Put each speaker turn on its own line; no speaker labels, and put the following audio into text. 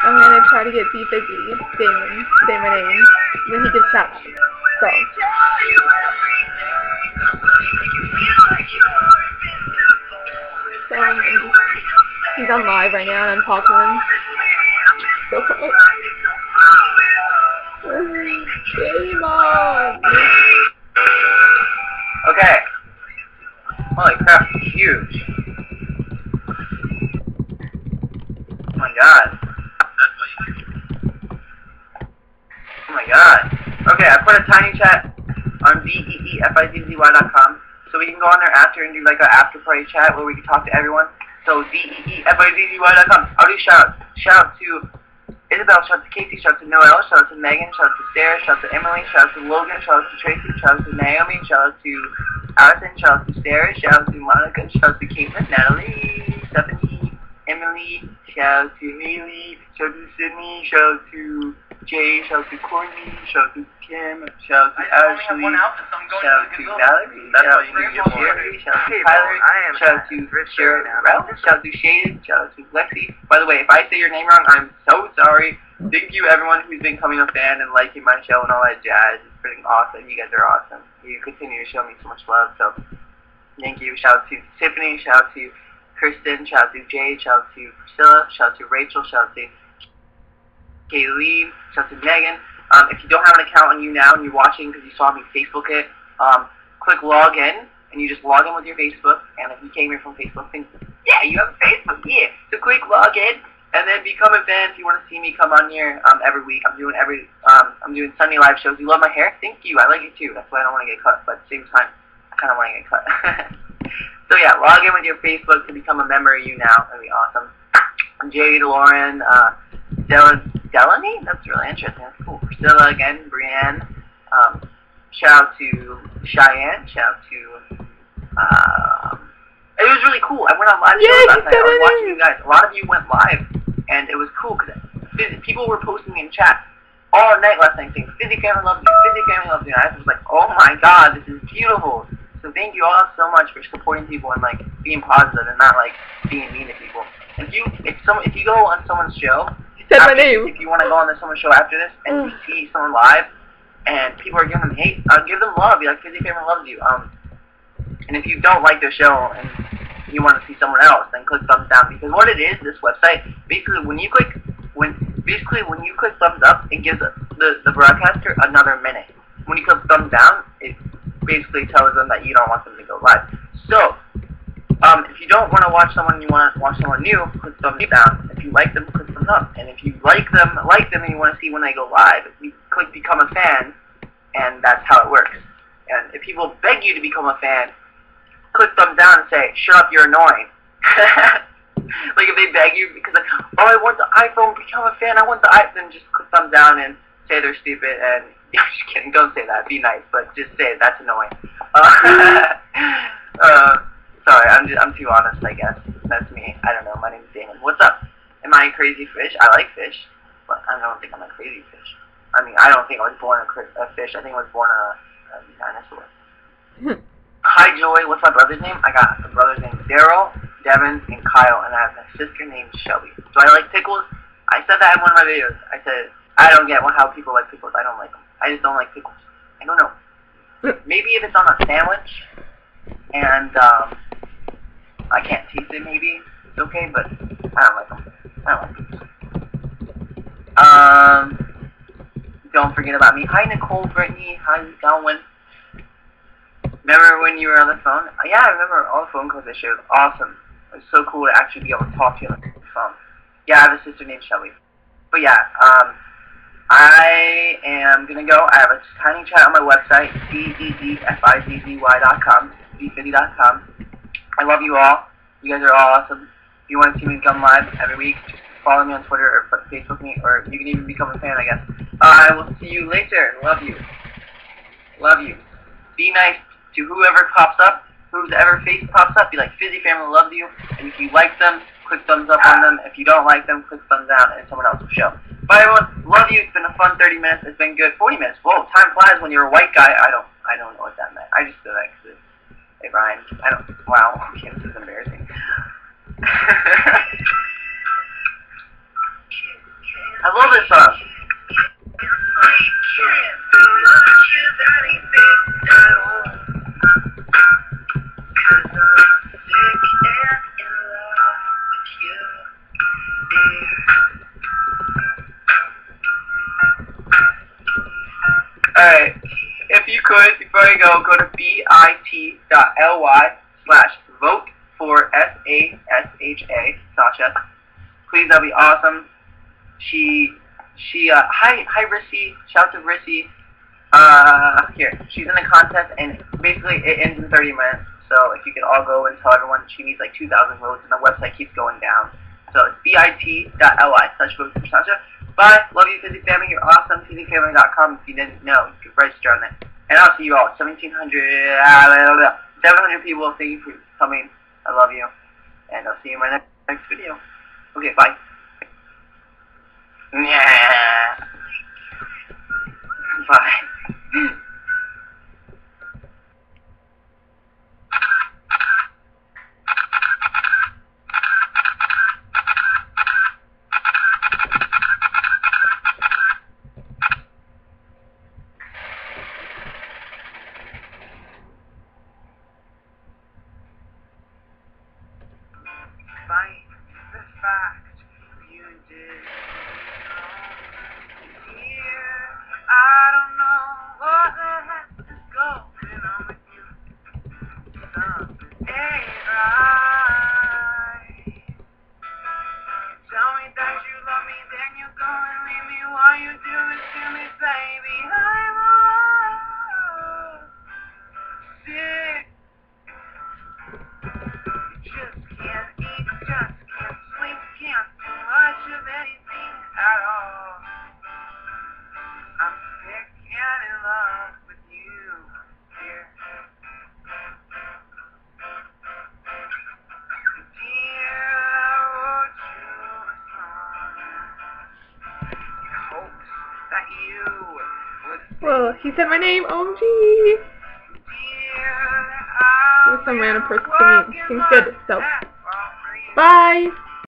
I'm gonna try to get B50, Damon, say my name, when he gets shot. So. He's on live right now and I'm talking to him. So close. Game on!
Okay. Holy crap, it's huge. Oh my god. Oh my god. Okay, I put a tiny chat on deefizzy.com so we can go on there after and do like an after party chat where we can talk to everyone. So deefizzy.com. I'll do shout out. Shout out to Isabel, shout out to Casey, shout out to Noelle, shout out to Megan, shout out to Sarah, shout out to Emily, shout out to Logan, shout out to Tracy, shout out to Naomi, shout out to Allison, shout out to Sarah, shout out to Monica, shout out to Caitlin, Natalie, Stephanie, Emily, shout out to Haley, shout out to Sydney, shout out to Jay, shout out to Courtney, shout out to Kim, shout out to Ashley, shout out to Valerie, shout out to Jerry, shout out to Tyler, shout out to Cheryl, shout out to Shade, shout out to Lexi. By the way, if I say your name wrong, I'm so sorry. Thank you everyone who's been coming a fan and liking my show and all that jazz. It's pretty awesome. You guys are awesome. You continue to show me so much love, so thank you. Shout out to Tiffany, shout out to Kristen, shout out to Jade, shout out to Priscilla, shout out to Rachel, shout out to Kayleen, shout out to Megan. If you don't have an account on you now and you're watching because you saw me Facebook it, click log in and you just log in with your Facebook. And if you came here from Facebook, then yeah, you have a Facebook, yeah. So click log in and then become a fan if you want to see me come on here every week. I'm doing Sunday live shows. You love my hair? Thank you. I like it too. That's why I don't want to get cut. But at the same time, I kind of want to get cut. So yeah, log in with your Facebook to become a member of you now. That'd be awesome. Jade, Lauren, Delaney? That's really interesting. That's cool. Priscilla again, Brienne. Shout out to Cheyenne. Shout out to it was really cool. I went on live shows last night. I was watching you guys. A lot of you went live, and it was cool because people were posting in chat all night last night saying, "Fizzy family loves you. Fizzy family loves you." And I was like, "Oh my god, this is beautiful." So thank you all so much for supporting people and like being positive and not like being mean to people. If you go on someone's show, if you want to go on someone's show after this and you see someone live and people are giving them hate, give them love. Be like, "Fizzy family loves you." And if you don't like their show and you want to see someone else, then click thumbs down. Because what it is, this website, basically when you click thumbs up, it gives the broadcaster another minute. When you click thumbs down, it basically tells them that you don't want them to go live. So, if you don't want to watch someone, you want to watch someone new, click thumbs down. If you like them, click thumbs up. And if you like them and you want to see when they go live, you click become a fan, and that's how it works. And if people beg you to become a fan, click thumbs down and say, "Shut up, you're annoying." Like if they beg you because like, "Oh, I want the iPhone, become a fan, I want the iPhone," then just click thumbs down and say they're stupid and just kidding, don't say that, be nice, but just say it, that's annoying. Sorry, I'm too honest, I guess. That's me. I don't know, my name is Damon. What's up? Am I a crazy fish? I like fish, but I don't think I'm a crazy fish. I mean, I don't think I was born a fish, I think I was born a dinosaur. Hi Joy, what's my brother's name? I got a brother's name Daryl, Devin, and Kyle, and I have a sister named Shelby. Do I like pickles? I said that in one of my videos. I said, I don't get how people like pickles. I don't like them. I just don't like pickles. I don't know. Maybe if it's on a sandwich, and I can't taste it maybe, it's okay, but I don't like them. I don't like pickles. Don't forget about me. Hi Nicole, Brittany, how you going? Remember when you were on the phone? Yeah, I remember all the phone calls I shared. Awesome. It was so cool to actually be able to talk to you on the phone. Yeah, I have a sister named Shelby. But yeah, I am going to go. I have a tiny chat on my website, deefizzy.com, deefizzy.com. I love you all. You guys are all awesome. If you want to see me come live every week, just follow me on Twitter or Facebook me, or you can even become a fan, I guess. I will see you later. Love you. Love you. Be nice to whoever pops up, whoever face pops up. Be like, "Fizzy family loves you," and if you like them, click thumbs up on them. If you don't like them, click thumbs down, and someone else will show. Bye everyone, love you. It's been a fun 30 minutes. It's been good. 40 minutes. Whoa, time flies when you're a white guy. I don't know what that meant. I just did that because it rhymed. Wow. Okay, this is embarrassing. I love this song. Alright, if you could, before I go to bit.ly/vote4SASHA, Sasha. Please, that'd be awesome. Hi Rissy, shout to Rissy. Here, she's in a contest, and basically it ends in 30 minutes, so if you could all go and tell everyone, she needs like 2,000 votes, and the website keeps going down. So it's bit.ly/vote4Sasha. Bye, love you, Fizzy Family, you're awesome, physicfamily.com if you didn't know, you can register on it. And I'll see you all, 700 people, thank you for coming, I love you, and I'll see you in my next video. Okay, bye. Yeah. Bye. Fight the fact you did here. I don't know what the heck is going on with you. Something ain't right. Tell me that you love me, then you go and leave me. Why you do it to me, baby? I'm sick. Just can't eat, just can't sleep, can't do much of anything at all. I'm sick and in love with you, dear. Dear, I wrote you a song in hopes that you would
Whoa, he said my name, OMG! There's some random person singing. Seems good, so. Bye!